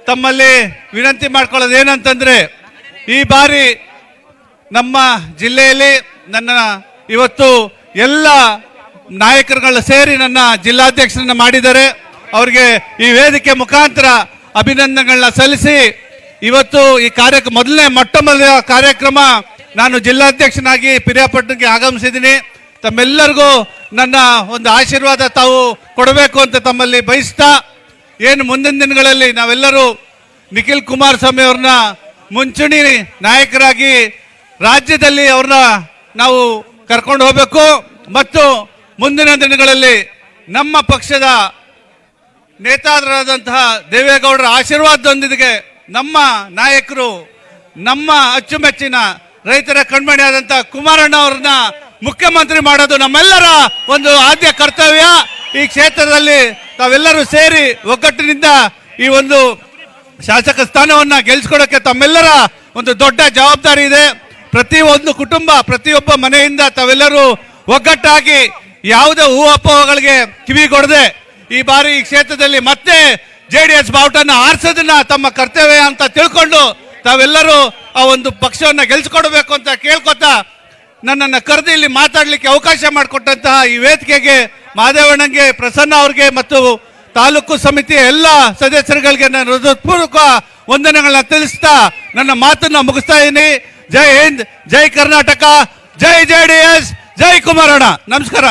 ತಮ್ಮಲ್ಲಿ ವಿನಂತಿ ಮಾಡ್ಕೊಳ್ಳೋದು ಏನಂತಂದ್ರೆ, ಈ ಬಾರಿ ನಮ್ಮ ಜಿಲ್ಲೆಯಲ್ಲಿ ನನ್ನ ಇವತ್ತು ಎಲ್ಲ ನಾಯಕರುಗಳು ಸೇರಿ ನನ್ನ ಜಿಲ್ಲಾಧ್ಯಕ್ಷರನ್ನ ಮಾಡಿದ್ದಾರೆ. ಅವರಿಗೆ ಈ ವೇದಿಕೆ ಮುಖಾಂತರ ಅಭಿನಂದನೆಗಳನ್ನ ಸಲ್ಲಿಸಿ, ಇವತ್ತು ಈ ಮೊಟ್ಟ ಮೊದಲ ಕಾರ್ಯಕ್ರಮ ನಾನು ಜಿಲ್ಲಾಧ್ಯಕ್ಷನಾಗಿ ಪಿರಿಯಾಪಟ್ಟಣಕ್ಕೆ ಆಗಮಿಸಿದ್ದೀನಿ. ತಮ್ಮೆಲ್ಲರಿಗೂ ನನ್ನ ಒಂದು ಆಶೀರ್ವಾದ ತಾವು ಕೊಡಬೇಕು ಅಂತ ತಮ್ಮಲ್ಲಿ ಬಯಸ್ತಾ, ಏನು ಮುಂದಿನ ದಿನಗಳಲ್ಲಿ ನಾವೆಲ್ಲರೂ ನಿಖಿಲ್ ಕುಮಾರಸ್ವಾಮಿ ಅವ್ರನ್ನ ಮುಂಚೂಣಿ ನಾಯಕರಾಗಿ ರಾಜ್ಯದಲ್ಲಿ ಅವ್ರನ್ನ ನಾವು ಕರ್ಕೊಂಡು ಹೋಗಬೇಕು ಮತ್ತು ಮುಂದಿನ ದಿನಗಳಲ್ಲಿ ನಮ್ಮ ಪಕ್ಷದ ನೇತಾರರಾದಂತಹ ದೇವೇಗೌಡರ ಆಶೀರ್ವಾದದೊಂದಿಗೆ ನಮ್ಮ ನಾಯಕರು, ನಮ್ಮ ಅಚ್ಚುಮೆಚ್ಚಿನ ರೈತರ ಕಣ್ಮಣಿಯಾದಂತಹ ಕುಮಾರಣ್ಣ ಅವ್ರನ್ನ ಮುಖ್ಯಮಂತ್ರಿ ಮಾಡೋದು ನಮ್ಮೆಲ್ಲರ ಒಂದು ಆದ್ಯ ಕರ್ತವ್ಯ. ಈ ಕ್ಷೇತ್ರದಲ್ಲಿ ತಾವೆಲ್ಲರೂ ಸೇರಿ ಒಗ್ಗಟ್ಟಿನಿಂದ ಈ ಒಂದು ಶಾಸಕ ಸ್ಥಾನವನ್ನ ಗೆಲ್ಸ್ಕೊಡೋಕೆ ತಮ್ಮೆಲ್ಲರ ಒಂದು ದೊಡ್ಡ ಜವಾಬ್ದಾರಿ ಇದೆ. ಪ್ರತಿಯೊಂದು ಕುಟುಂಬ, ಪ್ರತಿಯೊಬ್ಬ ಮನೆಯಿಂದ ತಾವೆಲ್ಲರೂ ಒಗ್ಗಟ್ಟಾಗಿ ಯಾವುದೇ ಊಹಾಪೋಹಗಳಿಗೆ ಕಿವಿಗೊಡದೆ ಈ ಬಾರಿ ಈ ಕ್ಷೇತ್ರದಲ್ಲಿ ಮತ್ತೆ JDS ಬಾವುಟನ ಆರಿಸೋದನ್ನ ತಮ್ಮ ಕರ್ತವ್ಯ ಅಂತ ತಿಳ್ಕೊಂಡು ತಾವೆಲ್ಲರೂ ಆ ಒಂದು ಪಕ್ಷವನ್ನ ಗೆಲ್ಸ್ಕೊಡ್ಬೇಕು ಅಂತ ಕೇಳ್ಕೊತಾ, ನನ್ನನ್ನು ಕರೆದು ಇಲ್ಲಿ ಮಾತಾಡ್ಲಿಕ್ಕೆ ಅವಕಾಶ ಮಾಡಿಕೊಟ್ಟಂತಹ ಈ ವೇದಿಕೆಗೆ ಮಹದೇವಣ್ಣಂಗೆ, ಪ್ರಸನ್ನ ಅವ್ರಿಗೆ ಮತ್ತು ತಾಲೂಕು ಸಮಿತಿಯ ಎಲ್ಲ ಸದಸ್ಯರುಗಳಿಗೆ ನಾನು ಹೃದಯಪೂರ್ವಕ ವಂದನೆಗಳನ್ನ ತಿಳಿಸ್ತಾ ನನ್ನ ಮಾತನ್ನ ಮುಗಿಸ್ತಾ ಇದ್ದೀನಿ. ಜೈ ಹಿಂದ್, ಜೈ ಕರ್ನಾಟಕ, ಜೈ JDS, ಜೈ ಕುಮಾರಣ್ಣ. ನಮಸ್ಕಾರ.